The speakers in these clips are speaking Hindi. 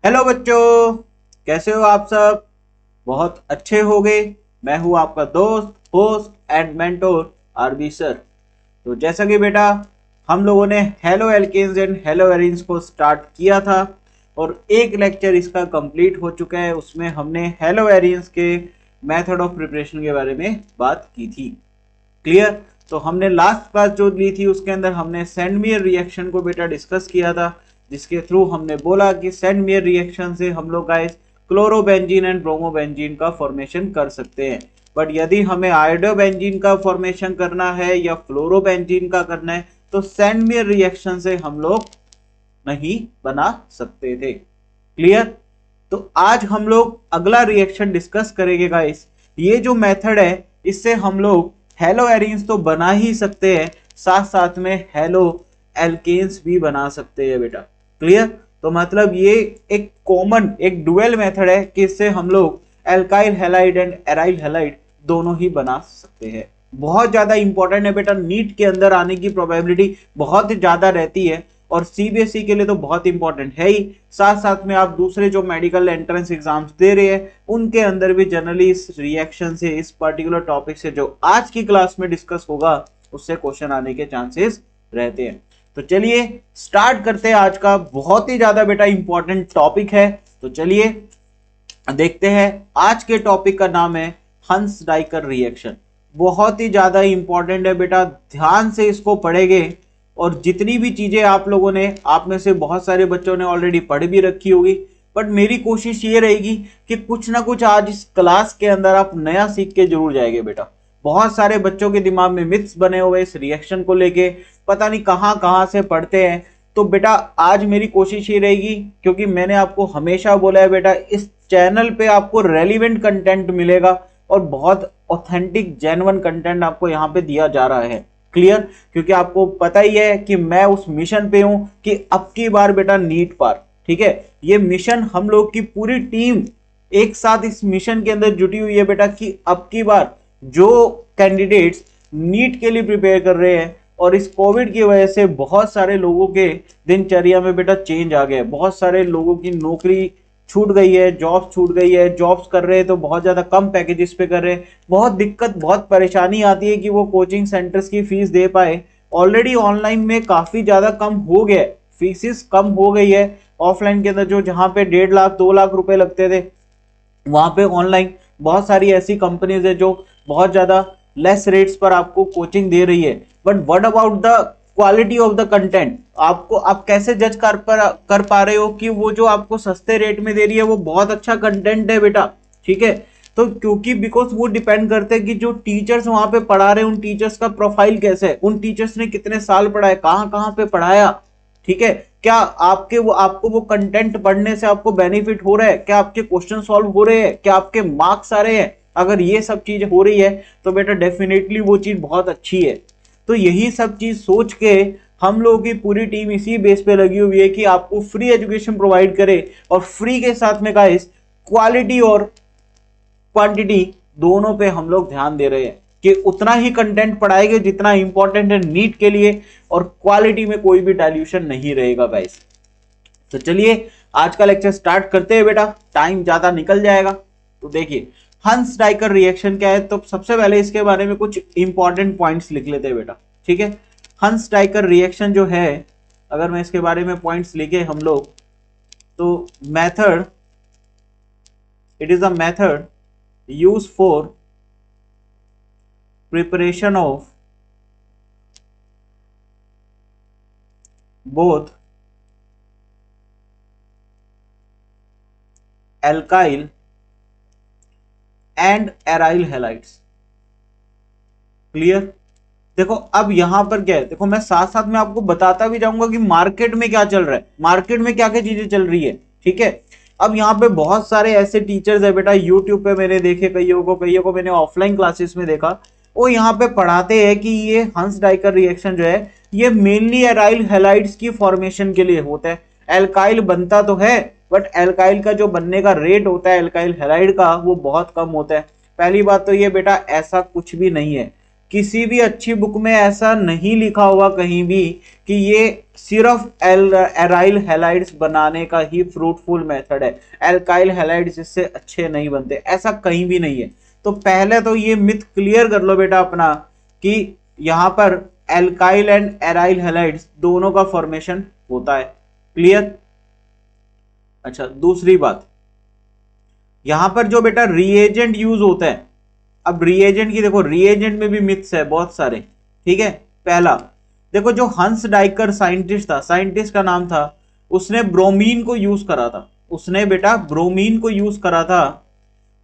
हेलो बच्चों, कैसे हो आप सब? बहुत अच्छे हो गए। मैं हूं आपका दोस्त, host and mentor RB sir. तो जैसा कि बेटा हम लोगों ने haloalkanes and haloarenes को स्टार्ट किया था और एक लेक्चर इसका कंप्लीट हो चुका है। उसमें हमने हेलो एरीन्स के मेथड ऑफ प्रिपरेशन के बारे में बात की थी। क्लियर? तो हमने लास्ट क्लास जो ली थी उसके अंदर हमने सेंडमियर रिएक्शन को बेटा डिस्कस किया था, जिसके थ्रू हमने बोला कि सेंडमियर रिएक्शन से हम लोग गाइस क्लोरोबेंजीन एंड ब्रोमोबेंजीन का फॉर्मेशन कर सकते हैं। बट यदि हमें आयोडोबेंजीन का फॉर्मेशन करना है या फ्लोरोबेंजीन का करना है तो सेंडमियर रिएक्शन से हम लोग नहीं बना सकते थे। क्लियर? तो आज हम लोग अगला रिएक्शन डिस्कस करेंगे गाइस। ये जो मेथड है इससे हम लोग हेलो एरीन्स तो बना ही सकते हैं, साथ साथ में हेलो एल्केन्स भी बना सकते हैं बेटा। क्लियर? तो मतलब ये एक कॉमन एक डुअल मेथड है कि इससे हम लोग alkyl halide and aryl halide दोनों ही बना सकते हैं। बहुत ज्यादा इंपॉर्टेंट है बेटा, नीट के अंदर आने की प्रोबेबिलिटी बहुत ज्यादा रहती है और सीबीएसई के लिए तो बहुत इंपॉर्टेंट है ही। साथ साथ में आप दूसरे जो मेडिकल एंट्रेंस एग्जाम्स दे रहे हैं उनके अंदर भी जनरली इस रिएक्शन से, इस पर्टिकुलर टॉपिक से जो आज की क्लास में डिस्कस होगा उससे क्वेश्चन आने के चांसेस रहते हैं। तो चलिए स्टार्ट करते हैं। आज का बहुत ही ज्यादा बेटा इंपॉर्टेंट टॉपिक है। तो चलिए देखते हैं। आज के टॉपिक का नाम है हंस डाइकर रिएक्शन। बहुत ही ज्यादा इंपॉर्टेंट है बेटा, ध्यान से इसको पढ़ेंगे और जितनी भी चीजें आप लोगों ने, आप में से बहुत सारे बच्चों ने ऑलरेडी पढ़ भी रखी होगी, बट मेरी कोशिश ये रहेगी कि कुछ ना कुछ आज इस क्लास के अंदर आप नया सीख के जरूर जाएंगे बेटा। बहुत सारे बच्चों के दिमाग में मिथ्स बने हुए इस रिएक्शन को लेके, पता नहीं कहां कहां से पढ़ते हैं। तो बेटा आज मेरी कोशिश ये रहेगी, क्योंकि मैंने आपको हमेशा बोला है बेटा इस चैनल पे आपको रेलिवेंट कंटेंट मिलेगा और बहुत ऑथेंटिक जेन्युइन कंटेंट आपको यहाँ पे दिया जा रहा है। क्लियर? क्योंकि आपको पता ही है कि मैं उस मिशन पे हूं कि अब की बार बेटा नीट पार, ठीक है, ये मिशन हम लोग की पूरी टीम एक साथ इस मिशन के अंदर जुटी हुई है बेटा कि अब की बार जो कैंडिडेट्स नीट के लिए प्रिपेयर कर रहे हैं और इस कोविड की वजह से बहुत सारे लोगों के दिनचर्या में बेटा चेंज आ गया है, बहुत सारे लोगों की नौकरी छूट गई है, जॉब्स छूट गई है, जॉब्स कर रहे हैं तो बहुत ज्यादा कम पैकेजेस पे कर रहे हैं, बहुत दिक्कत बहुत परेशानी आती है कि वो कोचिंग सेंटर्स की फीस दे पाए। ऑलरेडी ऑनलाइन में काफी ज्यादा कम हो गया, फीसिस कम हो गई है। ऑफलाइन के अंदर जो जहां पे 1.5 लाख 2 लाख रुपए लगते थे, वहां पे ऑनलाइन बहुत सारी ऐसी कंपनीज है जो बहुत ज्यादा लेस रेट्स पर आपको कोचिंग दे रही है। But what about the quality of the content? आपको आप कैसे जज कर पा रहे हो कि वो जो आपको सस्ते रेट में दे रही है वो बहुत अच्छा कंटेंट है बेटा? ठीक है, तो क्योंकि बिकॉज वो डिपेंड करते हैं कि जो टीचर्स वहां पे पढ़ा रहे हैं उन टीचर्स का प्रोफाइल कैसे है, उन टीचर्स ने कितने साल पढ़ाया, कहाँ कहाँ पे पढ़ाया। ठीक है, क्या आपको वो कंटेंट पढ़ने से आपको बेनिफिट हो रहा है, क्या आपके क्वेश्चन सॉल्व हो रहे हैं, क्या आपके मार्क्स आ रहे हैं? अगर ये सब चीज हो रही है तो बेटा डेफिनेटली वो चीज बहुत अच्छी है। तो यही सब चीज सोच के हम लोगों की पूरी टीम इसी बेस पे लगी हुई है कि आपको फ्री एजुकेशन प्रोवाइड करे और फ्री के साथ में गाइस क्वालिटी और क्वांटिटी दोनों पे हम लोग ध्यान दे रहे हैं कि उतना ही कंटेंट पढ़ाएंगे जितना इंपॉर्टेंट है नीट के लिए, और क्वालिटी में कोई भी डाइल्यूशन नहीं रहेगा गाइस। तो चलिए आज का लेक्चर स्टार्ट करते हैं बेटा, टाइम ज्यादा निकल जाएगा। तो देखिए हंस डाइकर रिएक्शन क्या है, तो सबसे पहले इसके बारे में कुछ इंपॉर्टेंट पॉइंट्स लिख लेते हैं बेटा। ठीक है, हंस डाइकर रिएक्शन जो है, अगर मैं इसके बारे में पॉइंट्स लिखे हम लोग, तो method, it is a method use for preparation of both alkyl and aryl halides। Clear? देखो अब यहां पर क्या है, देखो मैं साथ साथ में आपको बताता भी जाऊंगा कि मार्केट में क्या चल रहा है, मार्केट में क्या क्या चीजें चल रही है। ठीक है, अब यहाँ पे बहुत सारे ऐसे टीचर्स है बेटा, यूट्यूब पे मैंने देखे, कईयों को मैंने ऑफलाइन क्लासेस में देखा, वो यहाँ पे पढ़ाते हैं कि ये हंस डाइकर रिएक्शन जो है ये मेनली एराइल हैलाइड्स की फॉर्मेशन के लिए होता है। एल्काइल बनता तो है बट एल्काइल का जो बनने का रेट होता है एल्काइल हैलाइड का वो बहुत कम होता है। पहली बात तो ये बेटा ऐसा कुछ भी नहीं है। किसी भी अच्छी बुक में ऐसा नहीं लिखा हुआ कहीं भी कि ये सिर्फ एराइल हैलाइड्स बनाने का ही फ्रूटफुल मेथड है, एल्काइल हैलाइड्स इससे अच्छे नहीं बनते, ऐसा कहीं भी नहीं है। तो पहले तो ये मिथ क्लियर कर लो बेटा अपना कि यहां पर एल्काइल एंड एराइल हैलाइड्स दोनों का फॉर्मेशन होता है। क्लियर? अच्छा, दूसरी बात, यहां पर जो बेटा रिएजेंट यूज होता है, अब रिएजेंट की देखो, रिएजेंट में भी मिथ्स है बहुत सारे। ठीक है, पहला देखो, जो हंस डाइकर साइंटिस्ट था, साइंटिस्ट का नाम था, उसने ब्रोमीन को यूज करा था, उसने बेटा ब्रोमीन को यूज करा था,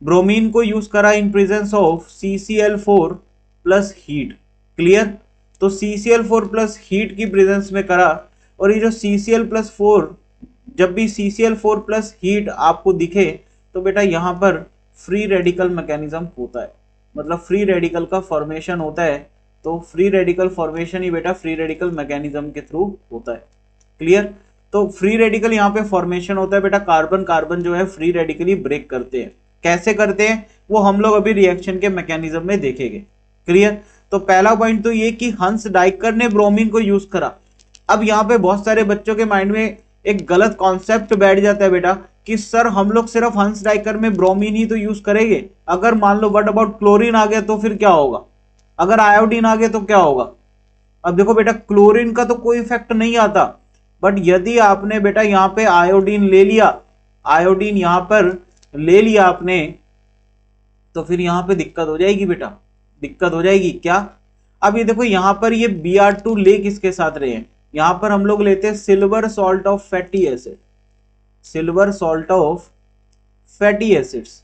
ब्रोमीन को यूज करा in presence of CCl4 plus heat. Clear? तो CCl4 प्लस हीट की प्रेजेंस में करा, और ये जो CCl+4, जब भी CCl4 प्लस हीट आपको दिखे तो बेटा यहां पर फ्री रेडिकल मैकेनिज्म होता है, मतलब फ्री रेडिकल का फॉर्मेशन होता है। तो फ्री रेडिकल फॉर्मेशन ही बेटा फ्री रेडिकल मैकेनिज्म के थ्रू होता है। क्लियर? तो फ्री रेडिकल यहाँ पे फॉर्मेशन होता है बेटा, कार्बन कार्बन जो है फ्री रेडिकली ब्रेक करते हैं। कैसे करते हैं वो हम लोग अभी रिएक्शन के मैकेनिज्म में देखेंगे। क्लियर? तो पहला पॉइंट तो ये कि हंस डाइकर ने ब्रोमीन को यूज करा। अब यहाँ पे बहुत सारे बच्चों के माइंड में एक गलत कॉन्सेप्ट बैठ जाता है बेटा कि सर हम लोग सिर्फ हंस डाइकर में ब्रोमीन ही तो यूज करेंगे, अगर मान लो व्हाट अबाउट क्लोरीन आ गया तो फिर क्या होगा, अगर आयोडीन आ गया तो क्या होगा। अब देखो बेटा, क्लोरीन का तो कोई इफेक्ट नहीं आता, बट यदि आपने बेटा यहाँ पे आयोडीन ले लिया, आयोडीन यहां पर ले लिया आपने, तो फिर यहां पे दिक्कत हो जाएगी बेटा, दिक्कत हो जाएगी। क्या? अब ये देखो यहां पर ये Br2 ले किसके साथ रहे हैं, यहां पर हम लोग लेते हैं silver salt of fatty acid, silver salt of fatty acids.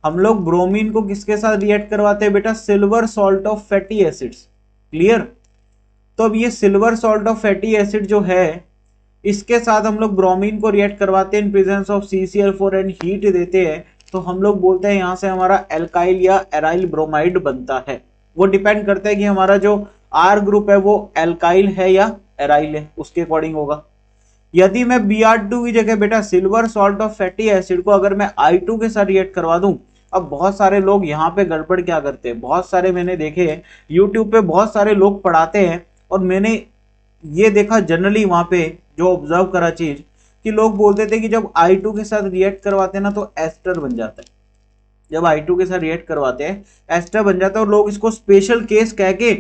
हम लोग ब्रोमीन को किसके साथ रिएक्ट करवाते हैं बेटा, silver salt of fatty acids. Clear? तो अब ये silver salt of fatty acid जो है, इसके साथ हम लोग ब्रोमीन को रिएक्ट करवाते हैं in presence of CCl4 and heat देते हैं, तो हम लोग बोलते हैं यहां से हमारा एल्काइल या एराइल ब्रोमाइड बनता है। वो डिपेंड करता है कि हमारा जो R ग्रुप है वो एल्काइल है या एराइल है, उसके अकॉर्डिंग होगा। यदि मैं Br2 की जगह बेटा silver salt of fatty acid को अगर मैं I2 के साथ रिएक्ट करवा दूं, अब बहुत सारे लोग यहाँ पे गड़बड़ क्या करते हैं, बहुत सारे मैंने देखे हैं यूट्यूब पे, बहुत सारे लोग पढ़ाते हैं, और मैंने ये देखा जनरली वहां पे जो ऑब्जर्व करा चीज कि लोग बोलते थे कि जब I2 के साथ रिएक्ट करवाते हैं ना तो एस्टर बन जाता है, जब I2 के साथ रिएक्ट करवाते हैं एस्टर बन जाता है, और लोग इसको स्पेशल केस कह के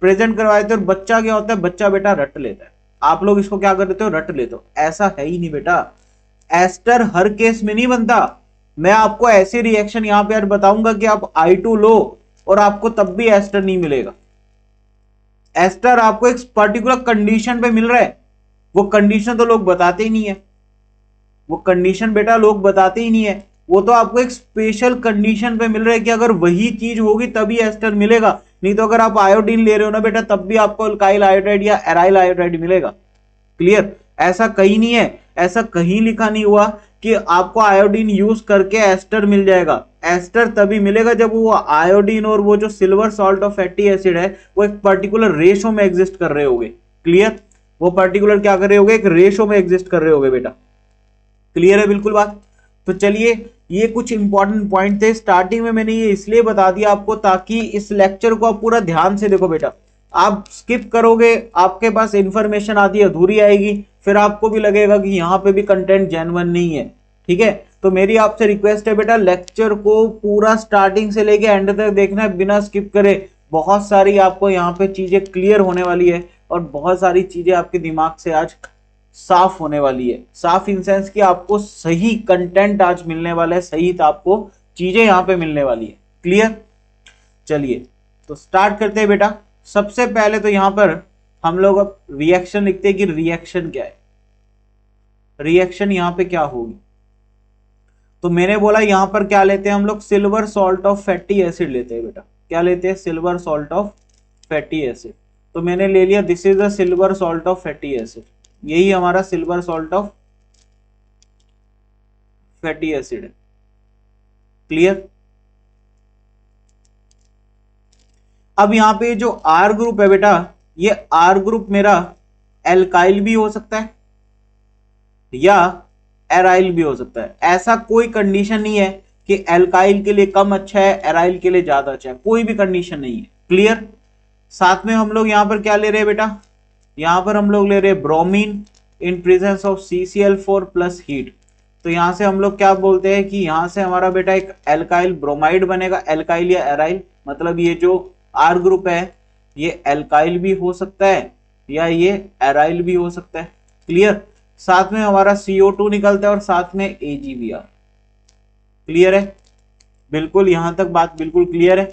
प्रेजेंट करवाते हैं, और बच्चा क्या होता है, बच्चा बेटा रट लेता है। आप लोग इसको क्या कर देते हो, रट लेते हो, ऐसा है ही नहीं बेटा, एस्टर हर केस में नहीं बनता। मैं आपको ऐसी रिएक्शन यहां पे आज बताऊंगा कि आप I2 लो और आपको तब भी एस्टर नहीं मिलेगा। एस्टर आपको एक पर्टिकुलर कंडीशन पे मिल रहा है, वो कंडीशन तो लोग बताते ही नहीं है, वो कंडीशन बेटा लोग बताते ही नहीं है, वो तो आपको एक स्पेशल कंडीशन पे मिल रहा है कि अगर वही चीज होगी तभी एस्टर मिलेगा, नहीं तो अगर आप आयोडीन ले रहे हो ना बेटा तब भी आपको अल्काइल आयोडाइड या एराइल आयोडाइड मिलेगा। क्लियर? ऐसा कहीं नहीं है, ऐसा कहीं लिखा नहीं हुआ कि आपको आयोडीन यूज करके एस्टर मिल जाएगा। एस्टर तभी मिलेगा जब वो आयोडीन और वो जो silver salt of fatty acid है वो एक पर्टिकुलर रेशो में एग्जिस्ट कर रहे होंगे। क्लियर? वो पर्टिकुलर क्या कर रहे होंगे, एक रेशो में एग्जिस्ट कर रहे होंगे बेटा। क्लियर है बिल्कुल बात? तो चलिए, ये कुछ इंपॉर्टेंट पॉइंट थे, स्टार्टिंग में मैंने ये इसलिए बता दिया आपको ताकि इस लेक्चर को आप पूरा ध्यान से देखो बेटा। आप स्किप करोगे, आपके पास इंफॉर्मेशन आधी अधूरी आएगी, फिर आपको भी लगेगा कि यहाँ पे भी कंटेंट जेन्युइन नहीं है। ठीक है? तो मेरी आपसे रिक्वेस्ट है बेटा, लेक्चर को पूरा स्टार्टिंग से लेके एंड तक देखना है बिना स्किप करे। बहुत सारी आपको यहाँ पे चीजें क्लियर होने वाली है और बहुत सारी चीजें आपके दिमाग से आज साफ होने वाली है। साफ इन सेंस कि आपको सही कंटेंट आज मिलने वाला है, सही तो आपको चीजें यहाँ पे मिलने वाली है। क्लियर? चलिए तो स्टार्ट करते हैं बेटा। सबसे पहले तो यहां पर हम लोग अब रिएक्शन लिखते हैं कि रिएक्शन क्या है, रिएक्शन यहां पे क्या होगी। तो मैंने बोला यहां पर क्या लेते हैं हम लोग, silver salt of fatty acid लेते हैं बेटा। क्या लेते हैं? Silver salt of fatty acid. तो मैंने ले लिया, this is the silver salt of fatty acid, यही हमारा silver salt of fatty acid है। क्लियर? अब यहां पे जो R ग्रुप है बेटा, ये R ग्रुप मेरा एल्काइल भी हो सकता है या एराइल भी हो सकता है। ऐसा कोई कंडीशन नहीं है कि एल्काइल के लिए कम अच्छा है, एराइल के लिए ज्यादा अच्छा है, कोई भी कंडीशन नहीं है। क्लियर। साथ में हम लोग यहाँ पर क्या ले रहे हैं बेटा, यहाँ पर हम लोग ले रहे हैं bromine in presence of CCl4 plus heat. तो यहाँ से हम लोग क्या बोलते हैं कि यहाँ से हमारा बेटा एक एल्काइल ब्रोमाइड बनेगा, एल्काइल या एराइल, मतलब ये जो R ग्रुप है ये एल्काइल भी हो सकता है या ये एराइल भी हो सकता है। क्लियर। साथ में हमारा CO2 निकलता है और साथ में AgBr। क्लियर है, बिल्कुल यहां तक बात बिल्कुल क्लियर है।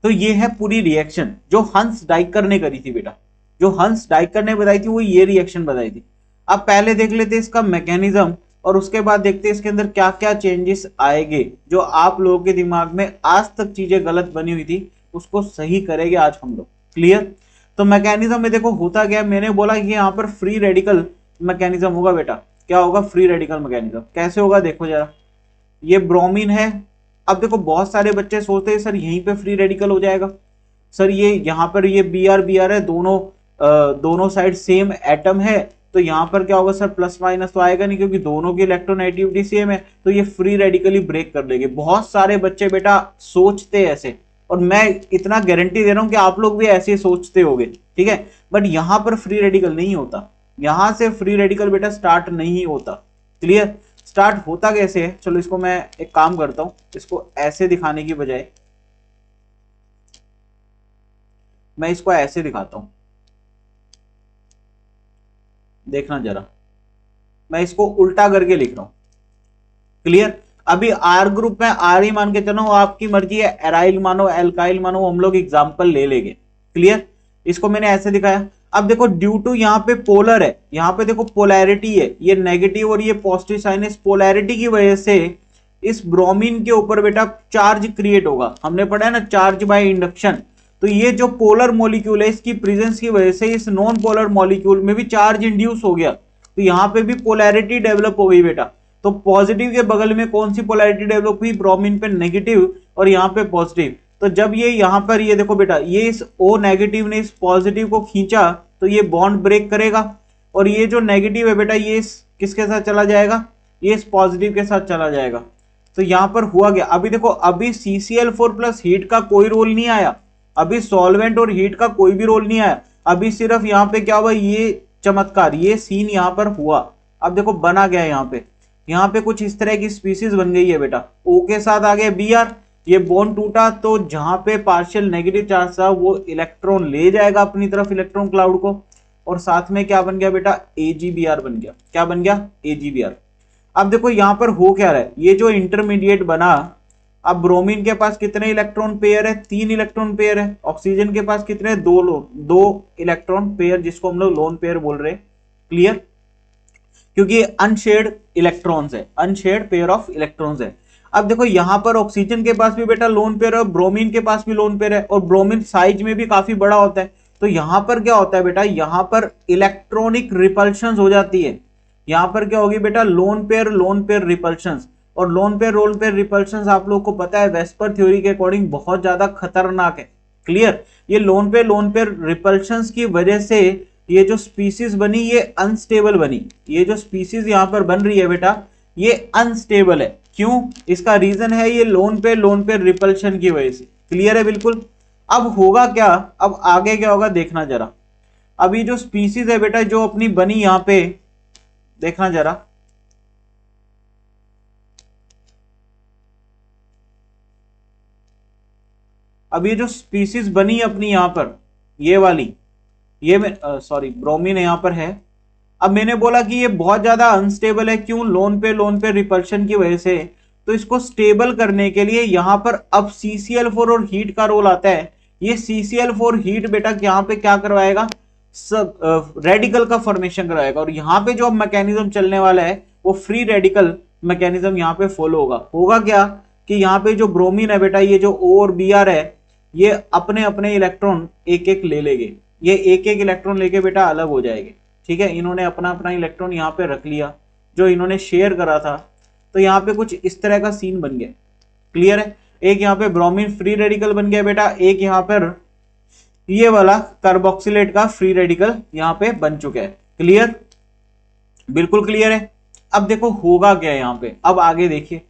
तो ये है पूरी रिएक्शन जो हंस डाइकर ने करी थी बेटा, जो हंस डाइकर ने बताई थी वो ये रिएक्शन बताई थी। अब पहले देख लेते इसका मैकेनिज्म और उसके बाद देखते हैं इसके अंदर क्या क्या चेंजेस आएंगे, जो आप लोगों के दिमाग में आज तक चीजें गलत बनी हुई थी उसको सही करेंगे आज हम लोग। क्लियर। तो मैकेनिज्म में देखो होता क्या, मैंने बोला कि यहाँ पर फ्री रेडिकल मैकेनिज्म होगा बेटा। क्या होगा, फ्री रेडिकल मैकेनिज्म। कैसे होगा देखो जरा, ये ब्रोमीन है। अब देखो बहुत सारे बच्चे सोचते हैं सर यहीं पे फ्री रेडिकल हो जाएगा, सर ये यहाँ पर ये Br है, दोनों साइड सेम एटम है, तो यहाँ पर क्या होगा सर, प्लस माइनस तो आएगा नहीं क्योंकि दोनों की इलेक्ट्रोनेगेटिविटी सेम है, तो ये फ्री रेडिकली ब्रेक कर देंगे। बहुत सारे बच्चे बेटा सोचते ऐसे, और मैं इतना गारंटी दे रहा हूं कि आप लोग भी ऐसे सोचते होगे, ठीक है। बट यहां पर फ्री रेडिकल नहीं होता, यहां से फ्री रेडिकल बेटा स्टार्ट नहीं होता। क्लियर। स्टार्ट होता कैसे है, चलो इसको मैं एक काम करता हूं, इसको ऐसे दिखाने की बजाय मैं इसको ऐसे दिखाता हूं, देखना जरा, मैं इसको उल्टा करके लिख रहा हूं। क्लियर। अभी R ग्रुप में R ही मान के चलो, आपकी मर्जी है एराइल मानो एल्काइल मानो, हम लोग एग्जांपल ले लेंगे। क्लियर। इसको मैंने ऐसे दिखाया। अब देखो ड्यू टू यहाँ पे पोलर है, यहाँ पे देखो पोलैरिटी है, ये नेगेटिव और ये पॉजिटिव साइन, इस पोलैरिटी की वजह से इस ब्रोमीन के ऊपर बेटा चार्ज क्रिएट होगा। हमने पढ़ा है ना चार्ज बाय इंडक्शन। तो ये जो पोलर मॉलिक्यूल है इसकी प्रेजेंस की वजह से इस नॉन पोलर मॉलिक्यूल में भी चार्ज इंड्यूस हो गया, तो यहाँ पे भी पोलैरिटी डेवलप हो गई बेटा। तो पॉजिटिव के बगल में कौन सी पोलैरिटी डेवलप हुई, ब्रोमीन पे नेगेटिव और यहाँ पे पॉजिटिव। तो जब ये यहाँ पर ये देखो बेटा, ये इस O नेगेटिव ने इस पॉजिटिव को खींचा तो ये बॉन्ड ब्रेक करेगा, और ये जो नेगेटिव है बेटा ये किसके साथ चला जाएगा, ये इस पॉजिटिव के साथ चला जाएगा। तो यहाँ पर हुआ गया, अभी देखो अभी CCl4 प्लस हीट का कोई रोल नहीं आया, अभी सॉल्वेंट और हीट का कोई भी रोल नहीं आया, अभी सिर्फ यहाँ पे क्या हुआ, ये चमत्कार, ये सीन यहाँ पर हुआ। अब देखो बना गया यहाँ पे कुछ इस तरह की स्पीसीज बन गई है बेटा। O के साथ आ गया Br, ये बॉन्ड टूटा तो जहां पे पार्शियल नेगेटिव चार्ज था वो इलेक्ट्रॉन ले जाएगा अपनी तरफ इलेक्ट्रॉन क्लाउड को, और साथ में क्या बन गया बेटा, AgBr बन गया। क्या बन गया, AgBr। अब देखो यहाँ पर हो क्या रहा है, ये जो इंटरमीडिएट बना, अब ब्रोमीन के पास कितने इलेक्ट्रॉन पेयर है, 3 इलेक्ट्रॉन पेयर है। ऑक्सीजन के पास कितने, 2 इलेक्ट्रॉन पेयर, जिसको हम लोग लोन पेयर बोल रहे हैं। क्लियर। क्योंकि अनशेयर्ड इलेक्ट्रॉन्स है, अनशेयर्ड पेयर ऑफ इलेक्ट्रॉन्स है। अब देखो यहाँ पर ऑक्सीजन के पास भी बेटा लोन पेयर है, ब्रोमीन के पास भी लोन पेयर है, और ब्रोमीन साइज में भी काफी बड़ा होता है। तो यहाँ पर क्या होता है बेटा, यहाँ पर इलेक्ट्रॉनिक रिपल्शन हो जाती है। यहाँ पर क्या होगी बेटा, लोन पेयर रिपल्शन, और लोन पेयर रिपल्शन आप लोग को पता है वेस्पर थ्योरी के अकॉर्डिंग बहुत ज्यादा खतरनाक है। क्लियर। ये लोन पेयर रिपल्शन की वजह से ये जो स्पीसीज बनी ये अनस्टेबल बनी, ये जो स्पीसीज यहाँ पर बन रही है बेटा ये अनस्टेबल है। क्यों, इसका रीजन है ये लोन पेयर रिपल्शन की वजह से। क्लियर है बिल्कुल। अब होगा क्या, अब आगे क्या होगा देखना जरा। अब ये जो स्पीसीज है बेटा जो अपनी बनी यहाँ पे, देखना जरा, अब ये जो स्पीसीज बनी अपनी यहाँ पर, ये वाली, ये सॉरी ब्रोमीन यहाँ पर है। अब मैंने बोला कि ये बहुत ज्यादा अनस्टेबल है, क्यों, लोन पे रिपल्शन की वजह से। तो इसको स्टेबल करने के लिए यहाँ पर अब CCl4 और हीट का रोल आता है। ये CCl4 हीट बेटा यहाँ पे क्या करवाएगा, सब रेडिकल का फॉर्मेशन करवाएगा, और यहाँ पे जो मैकेनिज्म चलने वाला है वो फ्री रेडिकल मैकेनिज्म यहाँ पे फॉलो होगा। होगा क्या कि यहाँ पे जो ब्रोमीन है बेटा, ये जो O और Br है, ये अपने अपने इलेक्ट्रॉन एक एक ले लेंगे, ये एक एक इलेक्ट्रॉन लेके बेटा अलग हो जाएंगे। ठीक है, इन्होंने अपना अपना इलेक्ट्रॉन यहाँ पे रख लिया जो इन्होंने शेयर करा था, तो यहाँ पे कुछ इस तरह का सीन बन गया। क्लियर है। एक यहाँ पे ब्रोमीन फ्री रेडिकल बन गया बेटा, एक यहाँ पर ये वाला कार्बोक्सिलेट का फ्री रेडिकल यहाँ पे बन चुका है। क्लियर, बिल्कुल क्लियर है। अब देखो होगा क्या यहाँ पे, अब आगे देखिए।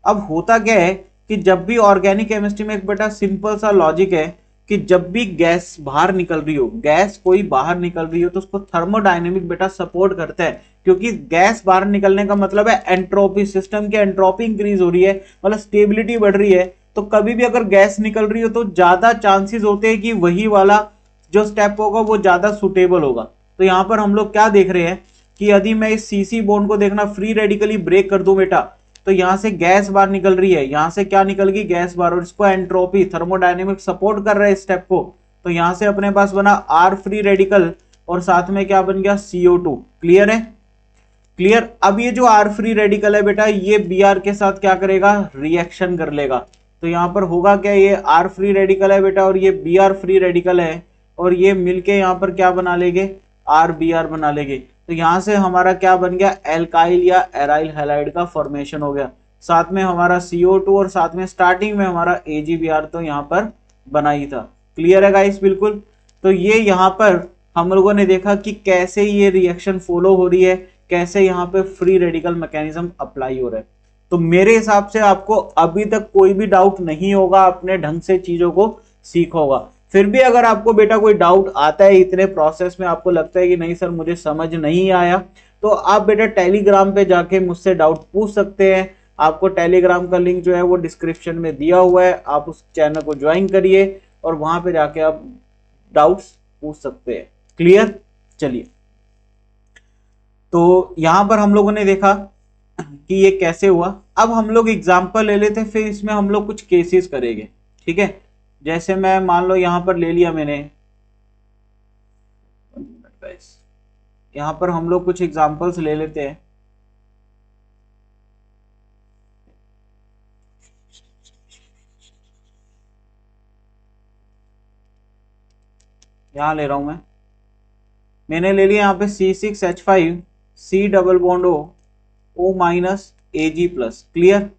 अब होता क्या है कि जब भी ऑर्गेनिक केमिस्ट्री में एक बेटा सिंपल सा लॉजिक है कि जब भी गैस बाहर निकल रही हो, गैस कोई बाहर निकल रही हो तो उसको थर्मोडायनेमिक बेटा सपोर्ट करता है, क्योंकि गैस बाहर निकलने का मतलब है एंट्रोपी, सिस्टम की एंट्रोपी इंक्रीज हो रही है, मतलब स्टेबिलिटी बढ़ रही है। तो कभी भी अगर गैस निकल रही हो तो ज्यादा चांसेस होते हैं कि वही वाला जो स्टेप होगा वो ज्यादा सुटेबल होगा। तो यहाँ पर हम लोग क्या देख रहे हैं कि यदि मैं इस सीसी बॉन्ड को देखना फ्री रेडिकली ब्रेक कर दूं बेटा, तो यहां से गैस बाहर निकल रही है, यहां से क्या निकल गई, गैस बाहर, और इसको एंट्रोपी थर्मोडायनेमिक सपोर्ट कर रहा है इस स्टेप को। तो यहां से अपने पास बना आर फ्री रेडिकल और साथ में क्या बन गया, CO2। क्लियर है? क्लियर। अब ये जो आर फ्री रेडिकल है बेटा, ये बी आर के साथ क्या करेगा, रिएक्शन कर लेगा। तो यहां पर होगा क्या, ये आर फ्री रेडिकल है बेटा और ये बी आर फ्री रेडिकल है, और ये मिलके यहां पर क्या बना लेंगे, आर बी आर बना लेंगे। तो यहां से हमारा क्या बन गया, एल्काइल या एराइल हैलाइड का फॉर्मेशन हो गया। साथ में हमारा CO2 और साथ में स्टार्टिंग में हमारा AgBr तो यहां पर बना ही था। क्लियर है गाइस? बिल्कुल। तो ये यहां पर हम लोगों ने देखा कि कैसे ये रिएक्शन फॉलो हो रही है, कैसे यहाँ पे फ्री रेडिकल मैकेनिज्म अप्लाई हो रहा है। तो मेरे हिसाब से आपको अभी तक कोई भी डाउट नहीं होगा, अपने ढंग से चीजों को सीखा होगा। फिर भी अगर आपको बेटा कोई डाउट आता है इतने प्रोसेस में, आपको लगता है कि नहीं सर मुझे समझ नहीं आया, तो आप बेटा टेलीग्राम पे जाके मुझसे डाउट पूछ सकते हैं। आपको टेलीग्राम का लिंक जो है वो डिस्क्रिप्शन में दिया हुआ है, आप उस चैनल को ज्वाइन करिए और वहां पे जाके आप डाउट्स पूछ सकते हैं। क्लियर? चलिए, तो यहां पर हम लोगों ने देखा कि ये कैसे हुआ। अब हम लोग एग्जांपल ले लेते हैं, फिर इसमें हम लोग कुछ केसेस करेंगे। ठीक है? जैसे मैं मान लो यहां पर ले लिया मैंने, यहां पर हम लोग कुछ एग्जांपल्स ले लेते हैं। यहां ले रहा हूं मैंने ले लिया यहाँ पे C6H5 C double bond O minus Ag+। Clear?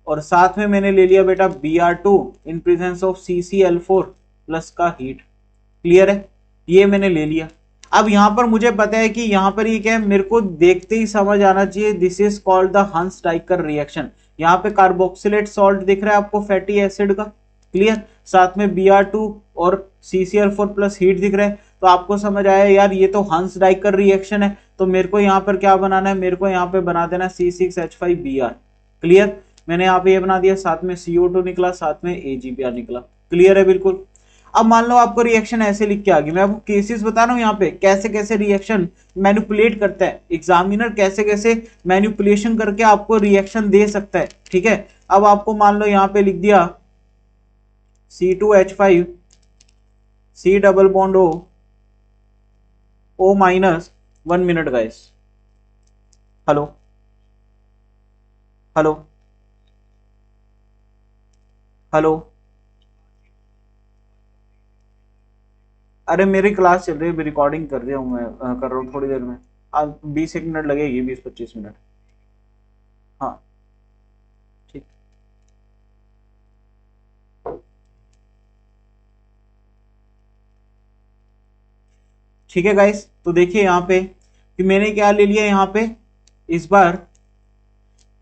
और साथ में मैंने ले लिया बेटा Br2 in presence of CCl4 plus का हीट। क्लियर है? ये मैंने ले लिया। अब यहां पर मुझे पता है कि यहां पर ये क्या है, मेरे को देखते ही समझ आना चाहिए, दिस इज कॉल्ड द हंस डाइकर रिएक्शन। यहाँ पे कार्बोक्सिलेट सॉल्ट दिख रहा है आपको फैटी एसिड का। क्लियर? साथ में Br2 और CCl4 प्लस हीट दिख रहा है, तो आपको समझ आया यार ये तो हंस डाइकर रिएक्शन है। तो मेरे को यहाँ पर क्या बनाना है, मेरे को यहाँ पे बना देना C6H5Br। क्लियर? मैंने यहाँ पे ये बना दिया, साथ में CO2 निकला, साथ में AgBr निकला। क्लियर है? बिल्कुल। अब मान लो आपको रिएक्शन ऐसे लिख के आ गई, मैं आपको केसेस बता रहा हूँ यहाँ पे कैसे कैसे रिएक्शन मैनिपुलेट करता है एग्जामिनर, कैसे कैसे मैनिपुलेशन करके आपको रिएक्शन दे सकता है। ठीक है? अब आपको मान लो यहाँ पे लिख दिया C2H5 C double bond O minus, 1 minute guys, hello hello hello, अरे मेरी क्लास चल रही है, रिकॉर्डिंग कर रहा हूँ मैं, कर रहा हूँ थोड़ी देर में। अब 20 मिनट लगेगी, 20-25 मिनट। हाँ ठीक। ठीक है गाइस, तो देखिए यहाँ पे कि मैंने क्या ले लिया, यहाँ पे इस बार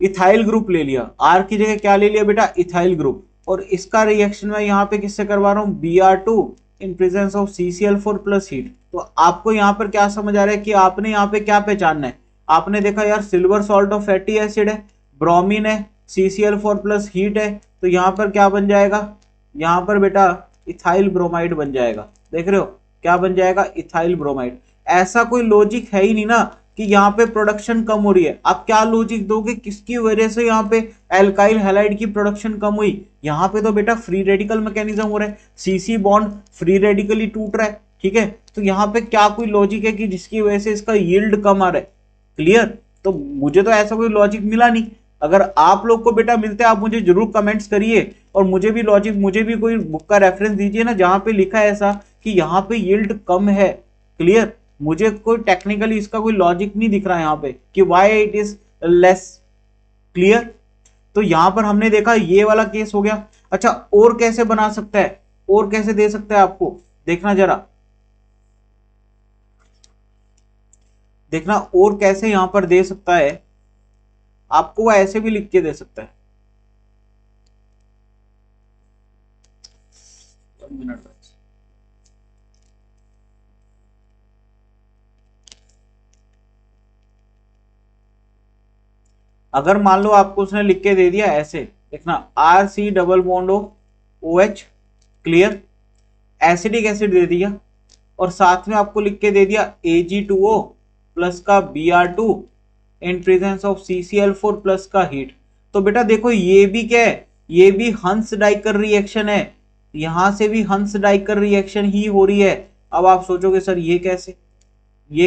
इथाइल ग्रुप ले लिया, आर की जगह क्या ले लिया बेटा, इथाइल ग्रुप। और इसका रिएक्शन मैं यहाँ पे किससे करवा रहा हूँ, Br2 in presence of CCl4 plus heat. तो आपको यहाँ पर क्या समझ आ रहा है कि आपने यहाँ पे क्या पहचानना है, आपने देखा यार silver salt of fatty acid है, ब्रोमीन है, CCl4 प्लस हीट है, तो यहाँ पर क्या बन जाएगा, यहाँ पर बेटा इथाइल ब्रोमाइड बन जाएगा। देख रहे हो क्या बन जाएगा, इथाइल ब्रोमाइड। ऐसा कोई लॉजिक है ही नहीं ना कि यहाँ पे प्रोडक्शन कम हो रही है। आप क्या लॉजिक दोगे, किसकी वजह से यहाँ पे एल्काइल हैलाइड की प्रोडक्शन कम हुई, यहाँ पे तो बेटा फ्री रेडिकल मैकेनिज्म हो रहा है, सीसी बॉन्ड फ्री रेडिकली टूट रहा है। ठीक है? तो यहाँ पे क्या कोई लॉजिक है कि जिसकी वजह से इसका यील्ड कम आ रहा है। क्लियर? तो मुझे तो ऐसा कोई लॉजिक मिला नहीं। अगर आप लोग को बेटा मिलते हैं आप मुझे जरूर कमेंट्स करिए, और मुझे भी लॉजिक, मुझे भी कोई बुक का रेफरेंस दीजिए ना जहां पे लिखा है ऐसा कि यहाँ पे यील्ड कम है। क्लियर? मुझे कोई टेक्निकली इसका कोई लॉजिक नहीं दिख रहा है यहाँ पे कि why it is less. Clear? तो यहां पर हमने देखा ये वाला केस हो गया। अच्छा, और कैसे बना सकता है, और कैसे दे सकता है आपको, देखना जरा, देखना और कैसे यहां पर दे सकता है आपको, वो ऐसे भी लिख के दे सकता है। मिनट बचे। अगर मान लो आपको उसने लिख के दे दिया ऐसे, देखना RC double bond OH, clear, acidic acid दे दिया, और साथ में आपको लिख के दे दिया Ag2O प्लस का Br2 in presence of CCl4 plus का हीट। तो बेटा देखो ये भी क्या है, ये भी हंस डाइकर रिएक्शन है, यहां से भी हंस डाइकर रिएक्शन ही हो रही है। अब आप सोचोगे सर ये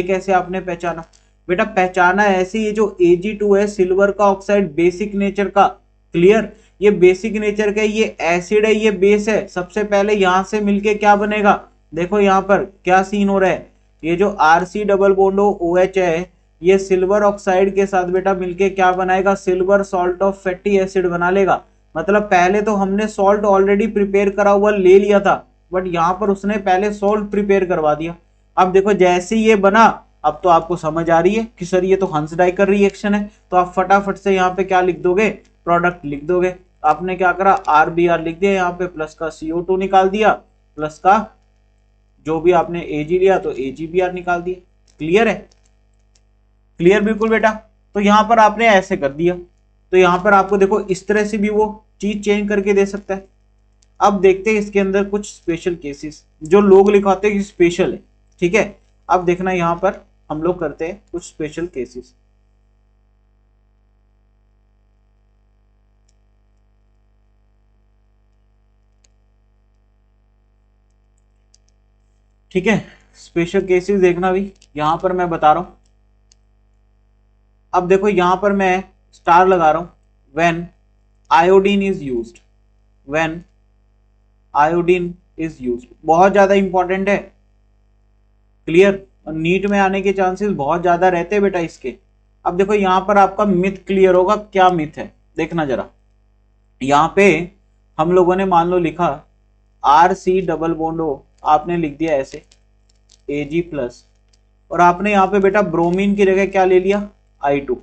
कैसे आपने पहचाना? बेटा पहचाना ऐसे, ये जो Ag2 है सिल्वर का ऑक्साइड बेसिक नेचर का, क्लियर, ये बेसिक नेचर का, ये एसिड है, ये बेस है। सबसे पहले यहां से मिलके क्या बनेगा, देखो यहां पर क्या सीन हो रहा है, ये जो RC डबल बॉन्ड OH है ये सिल्वर ऑक्साइड के साथ बेटा मिलके क्या बनाएगा, silver salt of fatty acid बना लेगा। मतलब पहले तो हमने सॉल्ट ऑलरेडी प्रिपेयर करा हुआ ले लिया था, बट यहां पर उसने पहले सॉल्ट प्रिपेयर करवा दिया। अब देखो जैसे ये बना, अब तो आपको समझ आ रही है कि सर ये तो हंस डाइकर रिएक्शन है, तो आप फटाफट से यहाँ पे क्या लिख दोगे, प्रोडक्ट लिख दोगे। आपने क्या करा, RBr लिख दिया, यहाँ पे प्लस का CO2 निकाल दिया, प्लस का जो भी आपने Ag लिया तो AgBr निकाल दिया। क्लियर है? क्लियर बिल्कुल बेटा। तो यहां पर आपने ऐसे कर दिया, तो यहां पर आपको देखो इस तरह से भी वो चीज चेंज करके दे सकता है। अब देखते हैं इसके अंदर कुछ स्पेशल केसेस जो लोग लिखवाते हैं कि स्पेशल है, ठीक है। अब देखना यहां पर हम लोग करते हैं कुछ स्पेशल केसेस। ठीक है, स्पेशल केसेस देखना भी यहां पर मैं बता रहा हूं। अब देखो यहां पर मैं स्टार लगा रहा हूं, when iodine is used, when iodine is used, बहुत ज्यादा इंपॉर्टेंट है, क्लियर, और नीट में आने के चांसेस बहुत ज्यादा रहते हैं बेटा इसके। अब देखो यहां पर आपका मिथ क्लियर होगा, क्या मिथ है देखना जरा। यहां पे हम लोगों ने मान लो लिखा RC डबल बॉन्ड O, आपने लिख दिया ऐसे Ag प्लस, और आपने यहाँ पे बेटा ब्रोमीन की जगह क्या ले लिया, I2,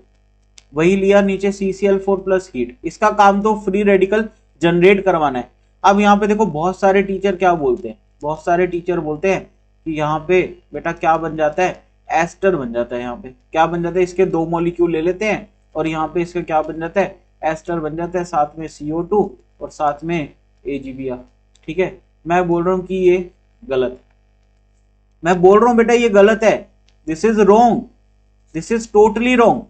वही लिया नीचे CCl4 प्लस हीट। इसका काम तो फ्री रेडिकल जनरेट करवाना है। अब यहाँ पे देखो बहुत सारे टीचर क्या बोलते हैं, बहुत सारे टीचर बोलते हैं कि यहाँ पे बेटा क्या बन जाता है, एस्टर बन जाता है। यहाँ पे क्या बन जाता है, इसके दो मॉलिक्यूल ले लेते हैं और यहाँ पे इसका क्या बन जाता है, एस्टर बन जाता है, साथ में CO2 और साथ में AgBr। ठीक है, मैं बोल रहा हूँ कि ये गलत, मैं बोल रहा हूँ बेटा ये गलत है, this is wrong, this is totally wrong.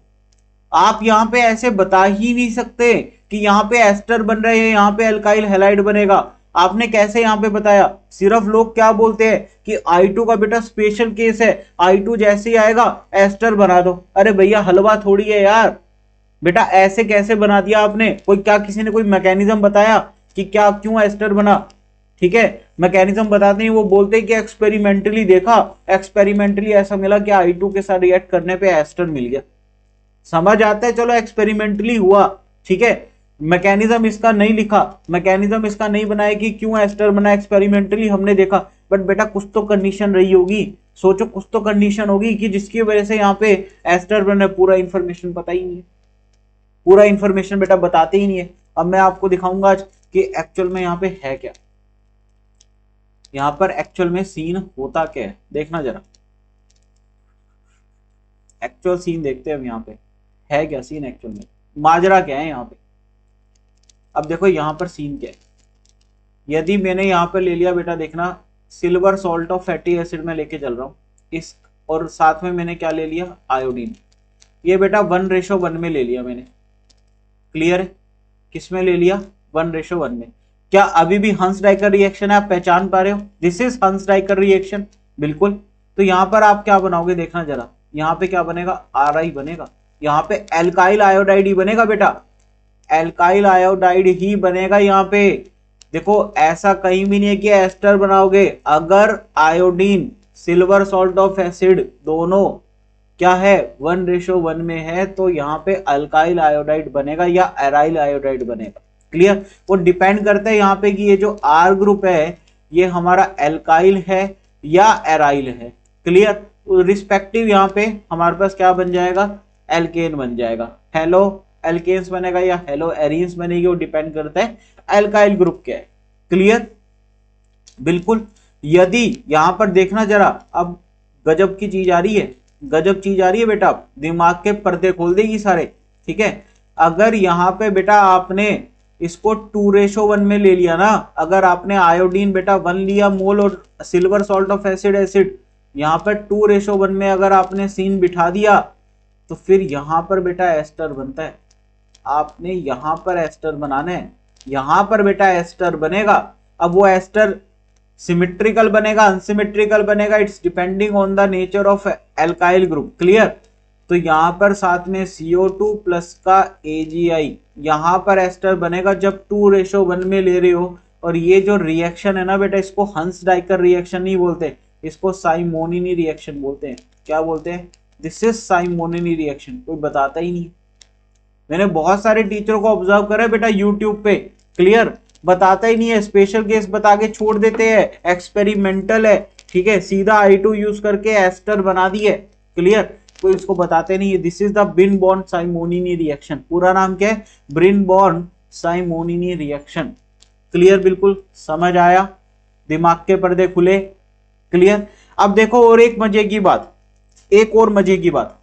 आप यहाँ पे ऐसे बता ही नहीं सकते कि यहाँ पे एस्टर बन रहे हैं, यहाँ पे अल्काइल हैलाइड बनेगा। आपने कैसे यहाँ पे बताया? सिर्फ लोग क्या बोलते हैं कि I2 का बेटा स्पेशल केस है, I2 जैसे ही आएगा एस्टर बना दो। अरे भैया हलवा थोड़ी है यार, बेटा ऐसे कैसे बना दिया आपने? कोई क्या किसी ने कोई मैकेनिज्म बताया कि क्या क्यों एस्टर बना? ठीक है, मैकेनिज्म बताते हैं, वो बोलते हैं कि एक्सपेरिमेंटली देखा, एक्सपेरिमेंटली ऐसा मिला कि I2 के साथ रिएक्ट करने पे एस्टर मिल गया। समझ आता है, चलो एक्सपेरिमेंटली हुआ, ठीक है, मैकेनिज्म इसका नहीं लिखा, मैकेनिज्म इसका नहीं बनाया कि क्यों एस्टर बना, एक्सपेरिमेंटली हमने देखा। बट बेटा कुछ तो कंडीशन रही होगी, सोचो कुछ तो कंडीशन होगी कि जिसकी वजह से यहाँ पे एस्टर बना। पूरा इंफॉर्मेशन पता ही नहीं है, पूरा इंफॉर्मेशन बेटा बताते ही नहीं है। अब मैं आपको दिखाऊंगा आज कि एक्चुअल में यहाँ पे है क्या, यहाँ पर एक्चुअल में सीन होता क्या है, देखना जरा। एक्चुअल सीन देखते हैं हम, यहाँ पे है क्या सीन, एक्चुअल में माजरा क्या है यहाँ पे। अब देखो यहाँ पर सीन क्या है, यदि मैंने यहाँ पर ले लिया बेटा, देखना silver salt of fatty acid में लेके चल रहा हूँ इस, और साथ में मैंने क्या ले लिया, आयोडीन। ये बेटा 1:1 में ले लिया मैंने, क्लियर है, किस में ले लिया, 1:1 में। क्या अभी भी हंस डाइकर रिएक्शन है, आप पहचान पा रहे हो? दिस इज हंस डाइकर रिएक्शन, बिल्कुल। तो यहाँ पर आप क्या बनाओगे देखना जरा, यहाँ पे क्या बनेगा, Ri बनेगा, यहाँ पे एल्काइल आयोडाइड ही बनेगा बेटा, एल्काइल आयोडाइड ही बनेगा यहाँ पे। देखो ऐसा कहीं भी नहीं है कि एस्टर बनाओगे। अगर iodine silver salt of acid दोनों क्या है, 1:1 में है, तो यहाँ पे अल्काइल आयोडाइड बनेगा या एराइल आयोडाइड बनेगा। क्लियर? वो डिपेंड करता है यहाँ पे कि ये जो R ग्रुप है ये हमारा एल्काइल है या एराइल है। क्लियर? रिस्पेक्टिव यहाँ पे हमारे पास क्या बन जाएगा, एल्केन बन जाएगा, हेलो एल्केन्स बनेगा या हेलो एरीन्स बनेगी, वो डिपेंड करता है एल्काइल ग्रुप क्या है। क्लियर? बिल्कुल। यदि यहां पर देखना जरा, अब गजब की चीज आ रही है, गजब चीज आ रही है बेटा, दिमाग के पर्दे खोल देगी सारे। ठीक है, अगर यहाँ पे बेटा आपने इसको 2:1 में ले लिया ना, अगर आपने आयोडीन बेटा 1 लिया मोल और सिल्वर सॉल्ट ऑफ एसिड यहाँ पर 2:1 में अगर आपने सीन बिठा दिया तो फिर यहां पर बेटा एस्टर बनता है। आपने यहां पर एस्टर बनाना है, यहां पर बेटा एस्टर बनेगा। अब वो एस्टर सिमेट्रिकल बनेगा, अनसिमेट्रिकल बनेगा, it's depending on the nature of alkyl group. Clear. तो यहां पर साथ में CO2 प्लस का AgI, यहां पर एस्टर बनेगा जब 2:1 में ले रहे हो। और ये जो रिएक्शन है ना बेटा, इसको हंस डाइकर रिएक्शन नहीं बोलते, इसको साइमोनिनी रिएक्शन बोलते हैं। क्या बोलते हैं? This is Simonini reaction. कोई बताता ही नहीं। मैंने बहुत सारे टीचरों को ऑब्जर्व करा बेटा यूट्यूब पे, क्लियर, बताता ही नहीं है, स्पेशल केस बता के छोड़ देते हैं, एक्सपेरिमेंटल है, ठीक है, सीधा I2 यूज करके एस्टर बना दिए। क्लियर, कोई इसको बताते नहीं है। This is the Birnbaum Simonini reaction. पूरा नाम क्या है? Birnbaum Simonini reaction. Clear, बिल्कुल समझ आया, दिमाग के पर्दे खुले। क्लियर। अब देखो और एक मजे की बात, एक और मजे की बात,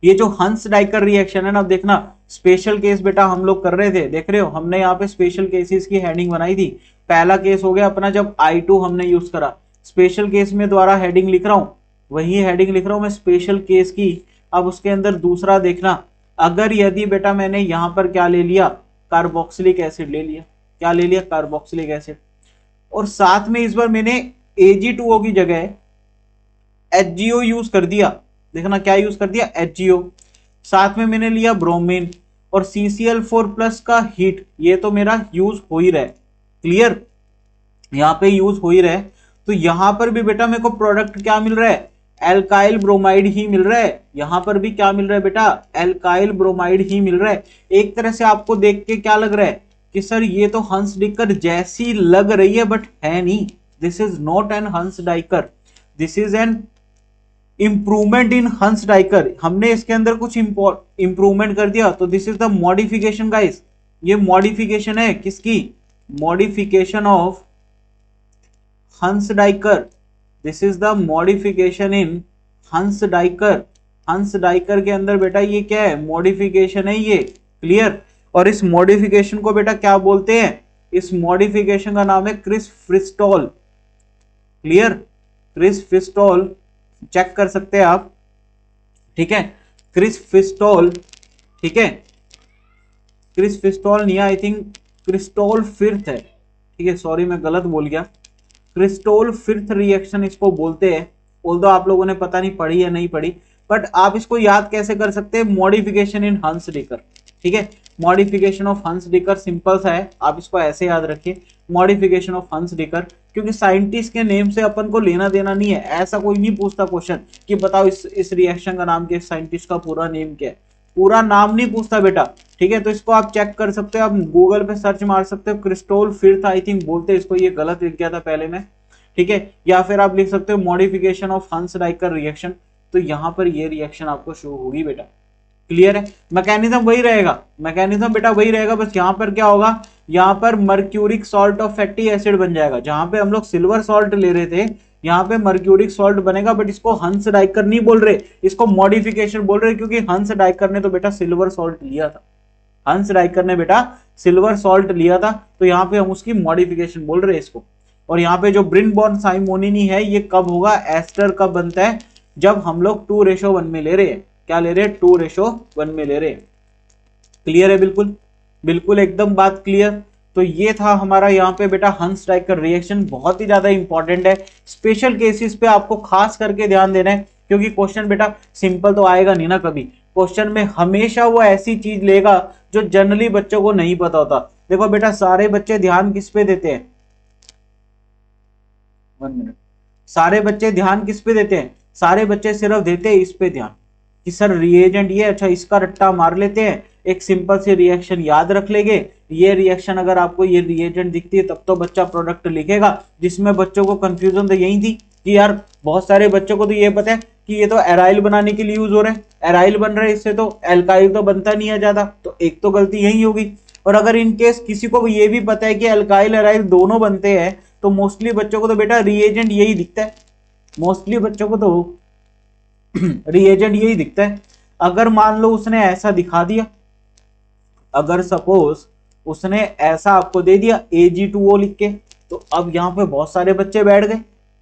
ये जो हंस डाइकर रिएक्शन है ना, देखना स्पेशल केस बेटा हम लोग कर रहे थे, देख रहे हो, हमने यहाँ पे स्पेशल केसेस की हेडिंग बनाई थी। पहला केस हो गया अपना जब I2 हमने यूज करा। स्पेशल केस में द्वारा हेडिंग लिख रहा हूं, वही हेडिंग लिख रहा हूं मैं स्पेशल केस की। अब उसके अंदर दूसरा देखना, अगर यदि बेटा मैंने यहां पर क्या ले लिया, कार्बोक्सिलिक एसिड ले लिया, क्या ले लिया? Carboxylic acid. और साथ में इस बार मैंने Ag2O की जगह HgO यूज कर दिया। देखना क्या यूज कर दिया? HgO। साथ में मैंने लिया ब्रोमीन और CCl4 प्लस का हीट, ये तो मेरा यूज हो ही रहा है। क्लियर, यहां पे यूज हो ही रहा है। तो यहां पर भी बेटा मेरे को प्रोडक्ट क्या मिल रहा है? एल्काइल ब्रोमाइड ही मिल रहा है। यहां पर भी क्या मिल रहा है बेटा? एल्काइल ब्रोमाइड ही मिल रहा है। एक तरह से आपको देख के क्या लग रहा है कि सर ये तो हंस डाइकर जैसी लग रही है, बट है नहीं। This is not an Hunsdiecker, this is an improvement in Hunsdiecker. हमने इसके अंदर कुछ इंप्रूवमेंट कर दिया, तो this is the modification guys. ये मॉडिफिकेशन है किसकी? Modification of Hunsdiecker. This is the modification in Hunsdiecker. हंस डाइकर के अंदर बेटा ये क्या है? मॉडिफिकेशन है ये। क्लियर। और इस मॉडिफिकेशन को बेटा क्या बोलते हैं? इस मॉडिफिकेशन का नाम है क्रिस्प्रिस्टॉल। क्लियर, क्रिस्प्रिस्टॉल चेक कर सकते हैं आप, ठीक है, क्रिस्प्रिस्टॉल। ठीक है, क्रिस्प्रिस्टॉल नहीं, आई थिंक क्रिस्टॉल फिफ्थ है। ठीक है, सॉरी मैं गलत बोल गया। क्रिस्टॉल फिफ्थ रिएक्शन इसको बोलते हैं। ऑल्दो आप लोगों ने पता नहीं पढ़ी या नहीं पढ़ी, बट आप इसको याद कैसे कर सकते हैं? मॉडिफिकेशन इन हंस डाइकर। ठीक है, मॉडिफिकेशन ऑफ हंस डाइकर सिंपल सा है, आप इसको ऐसे याद रखिए, मॉडिफिकेशन ऑफ हंस डाइकर। क्योंकि साइंटिस्ट के नेम से अपन को लेना देना नहीं है, ऐसा कोई नहीं पूछता क्वेश्चन कि बताओ इस रिएक्शन का नाम क्या है, साइंटिस्ट का पूरा नेम क्या है, पूरा नाम नहीं पूछता बेटा। ठीक है, तो इसको आप चेक कर सकते हो, आप गूगल पे सर्च मार सकते हो, क्रिस्टोल फिफ्थ आई थिंक बोलते हैं इसको, ये गलत लिख गया था पहले में। ठीक है, या फिर आप लिख सकते हो मॉडिफिकेशन ऑफ हंस डाइकर रिएक्शन। तो यहाँ पर ये रिएक्शन आपको शो होगी बेटा। क्लियर है, मैकेनिज्म वही रहेगा, मैकेनिज्म बेटा वही रहेगा, बस यहाँ पर क्या होगा, यहाँ पर mercuric salt of fatty acid बन जाएगा। जहां पे हम लोग सिल्वर सॉल्ट ले रहे थे, यहाँ पे मर्क्यूरिक सॉल्ट बनेगा, बट इसको हंस डाइकर नहीं बोल रहे, इसको मॉडिफिकेशन बोल रहे, क्योंकि हंस डाइकर ने तो बेटा सिल्वर सॉल्ट लिया था, हंस डाइकर ने बेटा सिल्वर सॉल्ट लिया था, तो यहाँ पे हम उसकी मॉडिफिकेशन बोल रहे हैं इसको। और यहाँ पे जो ब्रिन बॉर्न साइमोनिनी है, ये कब होगा? एस्टर कब बनता है? जब हम लोग 2:1 में ले रहे हैं। क्या ले रहे हैं? 2:1 में ले रहे हैं। क्लियर है, बिल्कुल बिल्कुल एकदम बात क्लियर। तो ये था हमारा यहाँ पे बेटा हंस डाइकर रिएक्शन, बहुत ही ज्यादा इंपॉर्टेंट है। स्पेशल केसेस पे आपको खास करके ध्यान देना है, क्योंकि क्वेश्चन बेटा सिंपल तो आएगा नहीं ना कभी। क्वेश्चन में हमेशा वो ऐसी चीज लेगा जो जनरली बच्चों को नहीं पता होता। देखो बेटा, सारे बच्चे ध्यान किस पे देते हैं? 1 मिनट। सारे बच्चे ध्यान किस पे देते हैं? सारे बच्चे सिर्फ देते हैं इस पे ध्यान कि सर रिएजेंट ये, अच्छा इसका रट्टा मार लेते हैं, एक सिंपल सी रिएक्शन याद रख लेंगे। ये रिएक्शन अगर आपको ये रिएजेंट दिखती है तब तो बच्चा प्रोडक्ट लिखेगा। जिसमें बच्चों को कंफ्यूजन तो यही थी कि यार बहुत सारे बच्चों को तो ये पता है कि ये तो एराइल बनाने के लिए यूज हो रहा है, एराइल बन रहा है, इससे तो एल्काइल तो बनता नहीं है ज्यादा, तो एक तो गलती यही होगी। और अगर इन केस किसी को ये भी पता है कि अल्काइल अराइल दोनों बनते हैं तो मोस्टली बच्चों को तो बेटा रिएजेंट यही दिखता है, मोस्टली बच्चों को तो रिएजेंट यही दिखता है। अगर मान लो उसने ऐसा दिखा दिया, अगर सपोज उसने ऐसा आपको दे दिया Ag2O लिख के, तो अब यहाँ पे बहुत सारे बच्चे बैठ गए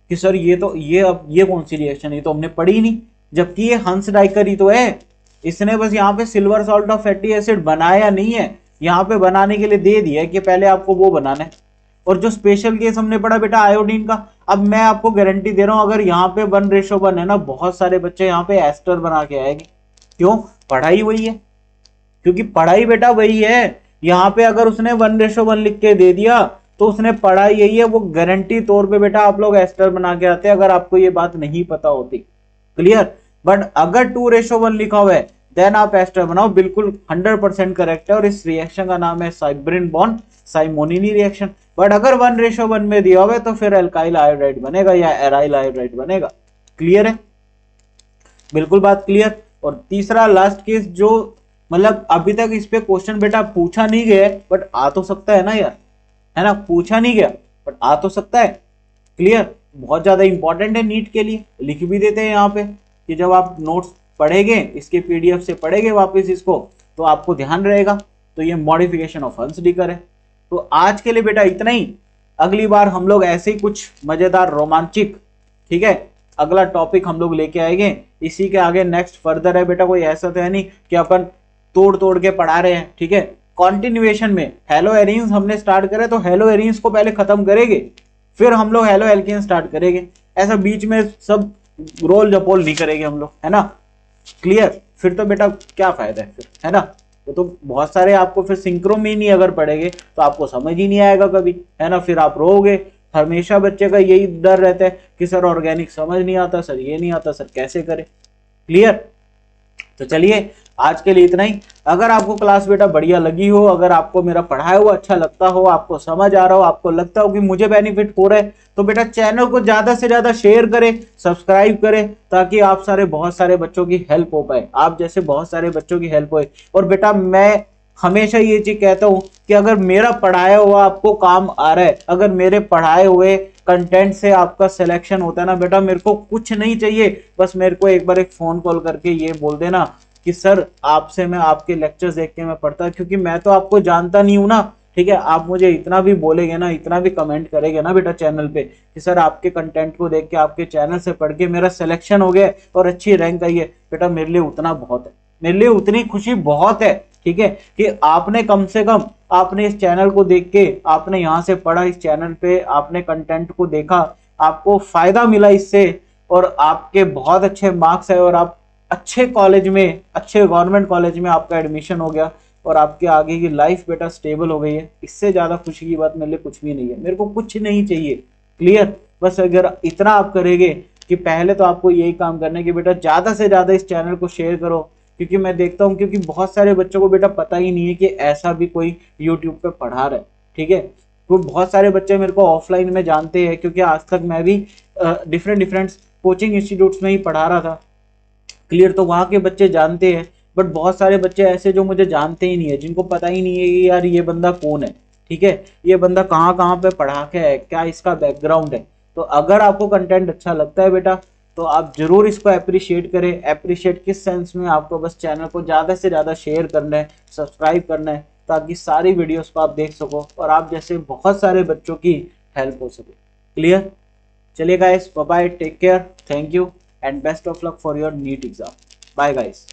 कि सर ये तो अब ये कौन सी रिएक्शन है, ये तो हमने पढ़ी नहीं, जबकि ये हंस डाइकर ही तो है। इसने बस यहाँ पे silver salt of fatty acid बनाया नहीं है, यहाँ पे बनाने के लिए दे दिया कि पहले आपको वो बनाना है। और जो स्पेशल केस हमने पढ़ा बेटा आयोडीन का, अब मैं आपको गारंटी दे रहा हूं अगर यहाँ पे 1:1 है ना, बहुत सारे बच्चे यहाँ पे एस्टर बना के आएंगे। क्यों? पढ़ाई वही है, क्योंकि पढ़ाई बेटा वही है। यहाँ पे अगर उसने 1:1 लिख के दे दिया तो उसने पढ़ा यही है, वो गारंटी तौर पे बेटा आप लोग एस्टर बना के आते अगर आपको ये बात नहीं पता होती। क्लियर? बट अगर 2:1 लिखा हुआ है देन आप एस्टर बनाओ, बिल्कुल 100% करेक्ट है। और इस रिएक्शन का नाम है साइब्रिन बॉन्ड साइमोनिनी रिएक्शन। बट अगर 1:1 में दिया हुआ है तो फिर अल्काइल आयोडाइड बनेगा या एराइल आयोडाइड बनेगा। क्लियर है? बिल्कुल बात क्लियर। और तीसरा लास्ट केस जो मतलब अभी तक इस पे क्वेश्चन बेटा पूछा नहीं गया बट आ तो सकता है ना यार, है ना, पूछा नहीं गया बट आ तो सकता है। क्लियर? बहुत ज्यादा इंपॉर्टेंट है नीट के लिए, लिख भी देते हैं यहाँ पे कि जब आप नोट्स पढ़ेंगे इसके पीडीएफ से पढ़ेंगे वापस इसको तो आपको ध्यान रहेगा। तो ये मॉडिफिकेशन ऑफ हंस डिकर है। तो आज के लिए बेटा इतना ही, अगली बार हम लोग ऐसे ही कुछ मजेदार रोमांचिक, ठीक है, अगला टॉपिक हम लोग लेके आएंगे। इसी के आगे नेक्स्ट फर्दर है बेटा, कोई ऐसा तो है नहीं कि अपन तोड़ तोड़ के पढ़ा रहे हैं, ठीक है। कॉन्टिन्यूएशन में हेलो एरीन्स हमने स्टार्ट करे तो हेलो एरीन्स को पहले खत्म करेंगे, फिर हम लोग हेलो एल्केन स्टार्ट करेंगे। ऐसा बीच में सब रोल जपोल नहीं करेंगे हम लोग, है ना। क्लियर? फिर तो बेटा क्या फायदा है फिर, है ना। तो बहुत सारे आपको फिर सिंक्रो में ही नहीं अगर पढ़ेंगे तो आपको समझ ही नहीं आएगा कभी, है ना। फिर आप रोओगे। हमेशा बच्चे का यही डर रहता है कि सर ऑर्गेनिक समझ नहीं आता, सर ये नहीं आता, सर कैसे करें। क्लियर? तो चलिए आज के लिए इतना ही। अगर आपको क्लास बेटा बढ़िया लगी हो, अगर आपको मेरा पढ़ाया हुआ अच्छा लगता हो, आपको समझ आ रहा हो, आपको लगता हो कि मुझे बेनिफिट हो रहा है, तो बेटा चैनल को ज्यादा से ज्यादा शेयर करें, सब्सक्राइब करें, ताकि आप सारे बहुत सारे बच्चों की हेल्प हो पाए, आप जैसे बहुत सारे बच्चों की हेल्प होए। और बेटा मैं हमेशा ये चीज कहता हूं कि अगर मेरा पढ़ाया हुआ आपको काम आ रहा है, अगर मेरे पढ़ाए हुए कंटेंट से आपका सिलेक्शन होता है ना बेटा, मेरे को कुछ नहीं चाहिए, बस मेरे को एक बार एक फोन कॉल करके ये बोल देना कि सर आपसे मैं आपके लेक्चर्स देख के मैं पढ़ता, क्योंकि मैं तो आपको जानता नहीं हूं ना, ठीक है। आप मुझे इतना भी बोलेंगे ना, इतना भी कमेंट करेंगे ना बेटा चैनल पे कि सर आपके कंटेंट को देख के, आपके चैनल से पढ़ के मेरा सिलेक्शन हो गया और अच्छी रैंक आई है, बेटा मेरे लिए उतना बहुत है, मेरे लिए उतनी खुशी बहुत है, ठीक है, कि आपने कम से कम आपने इस चैनल को देख के, आपने यहाँ से पढ़ा, इस चैनल पे आपने कंटेंट को देखा, आपको फायदा मिला इससे, और आपके बहुत अच्छे मार्क्स है और आप अच्छे कॉलेज में, अच्छे गवर्नमेंट कॉलेज में आपका एडमिशन हो गया और आपके आगे की लाइफ बेटा स्टेबल हो गई है। इससे ज्यादा खुशी की बात मेरे लिए कुछ भी नहीं है, मेरे को कुछ नहीं चाहिए। क्लियर? बस अगर इतना आप करेंगे कि पहले तो आपको यही काम करना है कि बेटा ज्यादा से ज्यादा इस चैनल को शेयर करो, क्योंकि मैं देखता हूँ क्योंकि बहुत सारे बच्चों को बेटा पता ही नहीं है कि ऐसा भी कोई यूट्यूब पे पढ़ा रहा है, ठीक है। तो बहुत सारे बच्चे मेरे को ऑफलाइन में जानते हैं, क्योंकि आज तक मैं भी डिफरेंट कोचिंग इंस्टीट्यूट्स में ही पढ़ा रहा था। क्लियर? तो वहाँ के बच्चे जानते हैं, बट बहुत सारे बच्चे ऐसे जो मुझे जानते ही नहीं है, जिनको पता ही नहीं है कि यार ये बंदा कौन है, ठीक है, ये बंदा कहाँ कहाँ पे पढ़ा के है, क्या इसका बैकग्राउंड है। तो अगर आपको कंटेंट अच्छा लगता है बेटा तो आप जरूर इसको अप्रिशिएट करें। अप्रिशिएट किस सेंस में? आपको बस चैनल को ज़्यादा से ज़्यादा शेयर करना है, सब्सक्राइब करना है, ताकि सारी वीडियोस को आप देख सको और आप जैसे बहुत सारे बच्चों की हेल्प हो सके। क्लियर? चलिए guys, bye bye, take care, thank you and best of luck for your NEET exam. Bye guys.